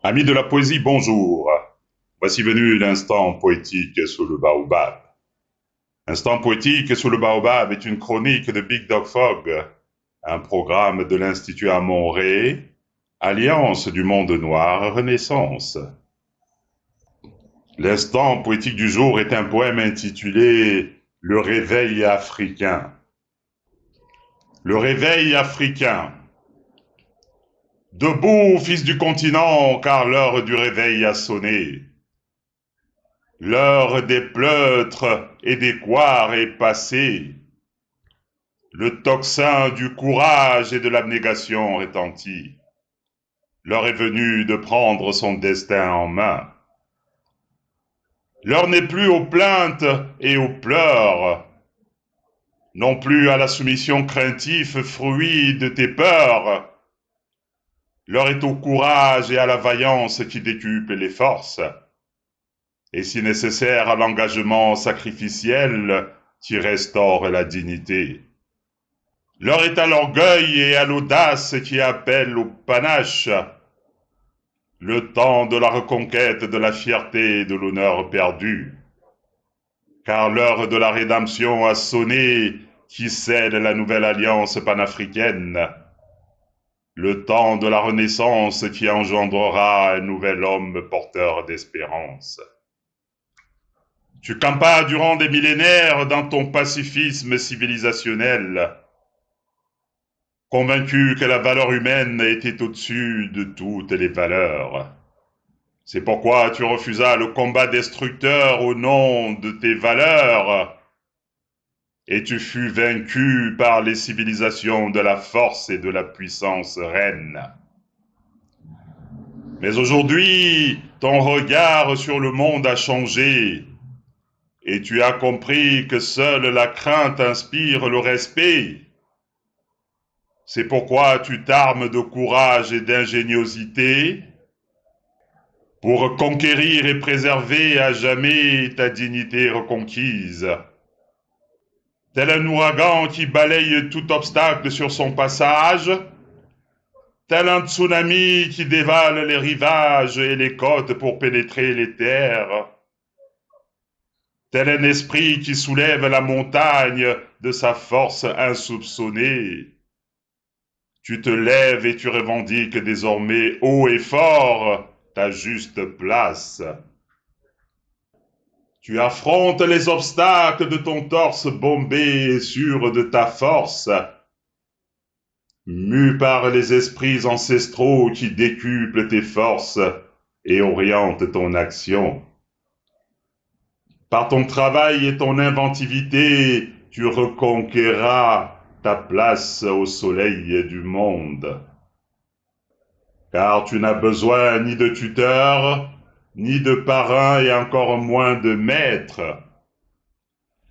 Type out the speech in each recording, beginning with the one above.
Amis de la poésie, bonjour. Voici venu l'instant poétique sous le baobab. Instant poétique sous le baobab est une chronique de Big Dog Fog, un programme de l'Institut à Montréal, Alliance du monde noir Renaissance. L'instant poétique du jour est un poème intitulé Le réveil africain. Le réveil africain. Debout, fils du continent, car l'heure du réveil a sonné. L'heure des pleutres et des couards est passée. Le tocsin du courage et de l'abnégation retentit. L'heure est venue de prendre son destin en main. L'heure n'est plus aux plaintes et aux pleurs, non plus à la soumission craintive, fruit de tes peurs. L'heure est au courage et à la vaillance qui décuplent les forces, et si nécessaire à l'engagement sacrificiel qui restaure la dignité. L'heure est à l'orgueil et à l'audace qui appellent au panache. Le temps de la reconquête de la fierté et de l'honneur perdu. Car l'heure de la rédemption a sonné qui scelle la nouvelle alliance panafricaine. Le temps de la renaissance qui engendrera un nouvel homme porteur d'espérance. Tu campas durant des millénaires dans ton pacifisme civilisationnel, convaincu que la valeur humaine était au-dessus de toutes les valeurs. C'est pourquoi tu refusas le combat destructeur au nom de tes valeurs, et tu fus vaincu par les civilisations de la force et de la puissance reine. Mais aujourd'hui, ton regard sur le monde a changé, et tu as compris que seule la crainte inspire le respect. C'est pourquoi tu t'armes de courage et d'ingéniosité pour conquérir et préserver à jamais ta dignité reconquise. Tel un ouragan qui balaye tout obstacle sur son passage, tel un tsunami qui dévale les rivages et les côtes pour pénétrer les terres, tel un esprit qui soulève la montagne de sa force insoupçonnée. Tu te lèves et tu revendiques désormais haut et fort ta juste place. Tu affrontes les obstacles de ton torse bombé et sûr de ta force, mu par les esprits ancestraux qui décuplent tes forces et orientent ton action. Par ton travail et ton inventivité, tu reconquéras ta place au soleil du monde. Car tu n'as besoin ni de tuteur, ni de parrain et encore moins de maître.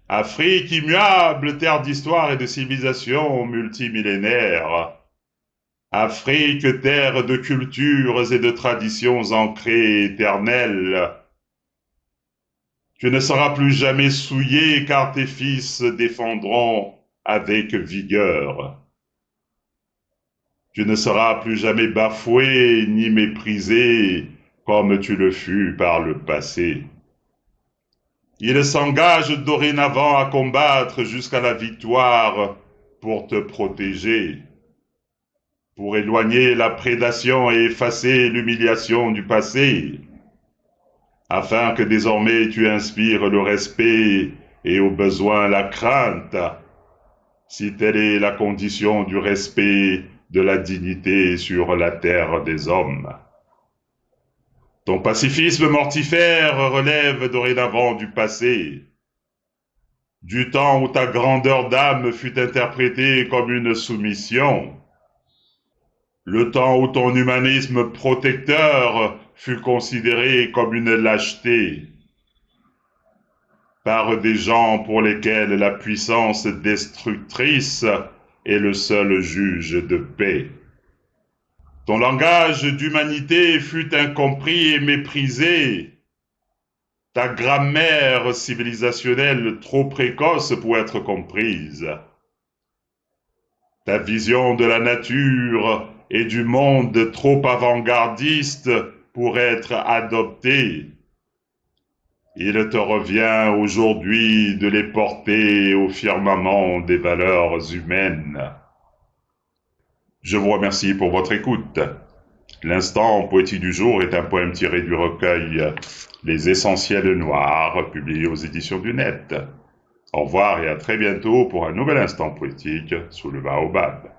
Afrique immuable, terre d'histoire et de civilisation multimillénaire. Afrique, terre de cultures et de traditions ancrées éternelles. Tu ne seras plus jamais souillé car tes fils défendront avec vigueur. Tu ne seras plus jamais bafoué ni méprisé comme tu le fus par le passé. Il s'engage dorénavant à combattre jusqu'à la victoire pour te protéger, pour éloigner la prédation et effacer l'humiliation du passé, afin que désormais tu inspires le respect et au besoin la crainte, si telle est la condition du respect de la dignité sur la terre des hommes. Ton pacifisme mortifère relève dorénavant du passé, du temps où ta grandeur d'âme fut interprétée comme une soumission, le temps où ton humanisme protecteur fut considéré comme une lâcheté, par des gens pour lesquels la puissance destructrice est le seul juge de paix. Ton langage d'humanité fut incompris et méprisé, ta grammaire civilisationnelle trop précoce pour être comprise, ta vision de la nature et du monde trop avant-gardiste pour être adoptés. Il te revient aujourd'hui de les porter au firmament des valeurs humaines. Je vous remercie pour votre écoute. L'instant poétique du jour est un poème tiré du recueil Les Essentiels Noirs, publié aux éditions du Net. Au revoir et à très bientôt pour un nouvel instant poétique sous le baobab.